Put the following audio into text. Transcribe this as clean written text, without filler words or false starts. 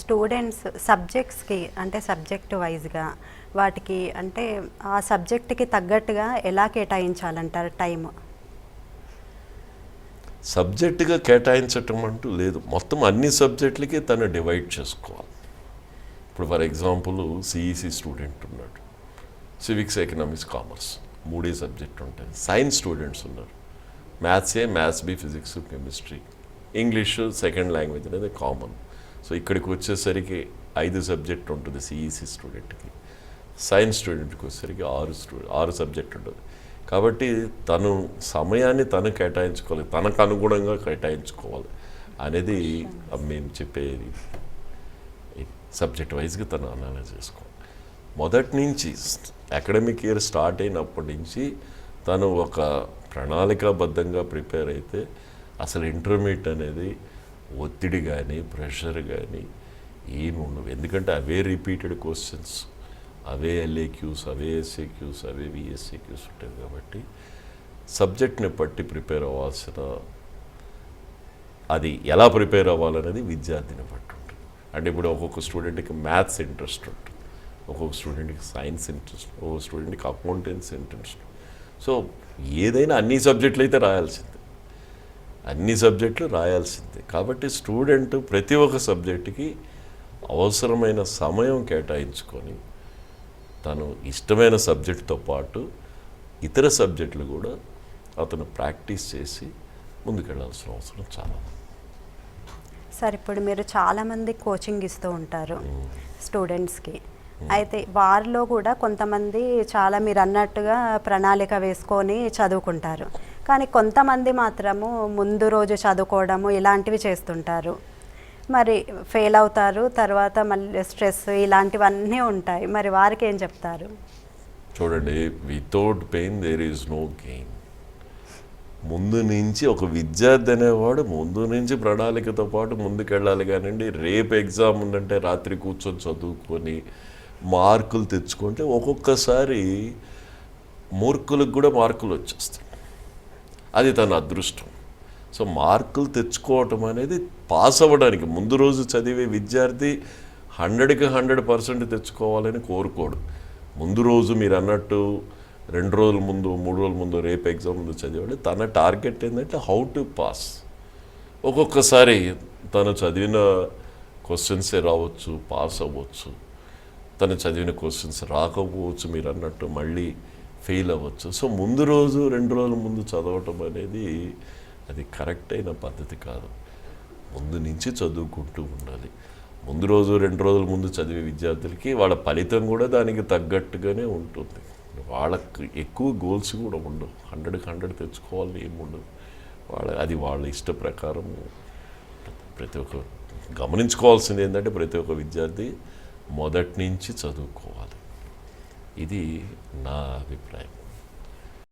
Students సబ్జెక్ట్స్కి అంటే subject వైజ్గా వాటికి అంటే ఆ సబ్జెక్ట్కి తగ్గట్టుగా ఎలా కేటాయించాలంటారు టైం? సబ్జెక్టుగా కేటాయించటం అంటూ లేదు, మొత్తం అన్ని సబ్జెక్టులకి తను డివైడ్ చేసుకోవాలి. ఇప్పుడు ఫర్ ఎగ్జాంపుల్ సిఈసి స్టూడెంట్ ఉన్నాడు, సివిక్స్, ఎకనామిక్స్, కామర్స్ మూడే సబ్జెక్ట్ ఉంటాయి. సైన్స్ స్టూడెంట్స్ ఉన్నారు, maths A, maths B, physics, chemistry, English second language అనేది కామన్. సో ఇక్కడికి వచ్చేసరికి 5 సబ్జెక్ట్ ఉంటుంది సిఈసి స్టూడెంట్కి. సైన్స్ స్టూడెంట్కి వచ్చేసరికి 6 సబ్జెక్ట్ ఉంటుంది. కాబట్టి తను సమయాన్ని తను కేటాయించుకోవాలి, తనకు అనుగుణంగా కేటాయించుకోవాలి అనేది మేము చెప్పేది. సబ్జెక్ట్ వైజ్గా తను అనలైజ్ చేసుకోవాలి. మొదటి నుంచి అకాడమిక్ ఇయర్ స్టార్ట్ అయినప్పటి నుంచి తను ఒక ప్రణాళికాబద్ధంగా ప్రిపేర్ అయితే అసలు ఇంటర్మీడియట్ అనేది ఒత్తిడి కానీ ప్రెషర్ కానీ ఏమి ఉండవు. ఎందుకంటే అవే రిపీటెడ్ క్వశ్చన్స్, అవే ఎల్ఏక్యూస్, అవే ఎస్ఏక్యూస్, అవే విఎస్ఏక్యూస్ ఉంటాయి. కాబట్టి సబ్జెక్ట్ని బట్టి ప్రిపేర్ అవ్వాల్సిన, అది ఎలా ప్రిపేర్ అవ్వాలనేది విద్యార్థిని బట్టి ఉంటుంది. అంటే ఇప్పుడు ఒక్కొక్క స్టూడెంట్కి మ్యాథ్స్ ఇంట్రెస్ట్ ఉంటుంది, ఒక్కొక్క స్టూడెంట్కి సైన్స్ ఇంట్రెస్ట్, ఒక్కొక్క స్టూడెంట్కి అకౌంటెన్సీ ఇంట్రెస్ట్. సో ఏదైనా అన్ని సబ్జెక్టులు అయితే రాయాల్సిందే, అన్ని సబ్జెక్టులు రాయాల్సిందే. కాబట్టి స్టూడెంట్ ప్రతి ఒక్క సబ్జెక్టుకి అవసరమైన సమయం కేటాయించుకొని తను ఇష్టమైన సబ్జెక్టుతో పాటు ఇతర సబ్జెక్టులు కూడా అతను ప్రాక్టీస్ చేసి ముందుకెళ్లాల్సిన అవసరం చాలా. సార్ ఇప్పుడు మీరు చాలామంది కోచింగ్ ఇస్తూ ఉంటారు స్టూడెంట్స్కి, అయితే వారిలో కూడా కొంతమంది చాలా మీరు అన్నట్టుగా ప్రణాళిక వేసుకొని చదువుకుంటారు, కానీ కొంతమంది మాత్రము ముందు రోజు చదువుకోవడము ఇలాంటివి చేస్తుంటారు, మరి ఫెయిల్ అవుతారు, తర్వాత మళ్ళీ స్ట్రెస్ ఇలాంటివన్నీ ఉంటాయి. మరి వారికి ఏం చెప్తారు? చూడండి, without pain there is no gain. ముందు నుంచి ఒక విద్యార్థి అనేవాడు ముందు నుంచి ప్రణాళికతో పాటు ముందుకెళ్ళాలి. కానివ్వండి, రేపు ఎగ్జామ్ ఉందంటే రాత్రి కూర్చొని చదువుకొని మార్కులు తెచ్చుకుంటే ఒక్కొక్కసారి మూర్ఖులకు కూడా మార్కులు వచ్చేస్తాయి, అది తన అదృష్టం. సో మార్కులు తెచ్చుకోవటం అనేది పాస్ అవ్వడానికి ముందు రోజు చదివే విద్యార్థి 100కి 100% తెచ్చుకోవాలని కోరుకోడు. ముందు రోజు మీరు అన్నట్టు 2 రోజుల ముందు 3 రోజుల ముందు రేపు ఎగ్జామ్ ముందు చదివాడు, తన టార్గెట్ ఏంటంటే హౌ టు పాస్. ఒక్కొక్కసారి తను చదివిన క్వశ్చన్సే రావచ్చు, పాస్ అవ్వచ్చు, తను చదివిన క్వశ్చన్స్ రాకపోవచ్చు, మీరు అన్నట్టు మళ్ళీ ఫెయిల్ అవ్వచ్చు. సో ముందు రోజు 2 రోజుల ముందు చదవటం అనేది అది కరెక్ట్ అయిన పద్ధతి కాదు. ముందు నుంచి చదువుకుంటూ ఉండాలి. ముందు రోజు 2 రోజుల ముందు చదివే విద్యార్థులకి వాళ్ళ ఫలితం కూడా దానికి తగ్గట్టుగానే ఉంటుంది. వాళ్ళకి ఎక్కువ గోల్స్ కూడా ఉండవు, 100కి 100 తెచ్చుకోవాలని ఏమి ఉండదు. అది వాళ్ళ ఇష్ట ప్రకారం. ప్రతి ఒక్క గమనించుకోవాల్సింది ఏంటంటే ప్రతి ఒక్క విద్యార్థి మొదటి నుంచి చదువుకోవాలి. ఇది నా అభిప్రాయం.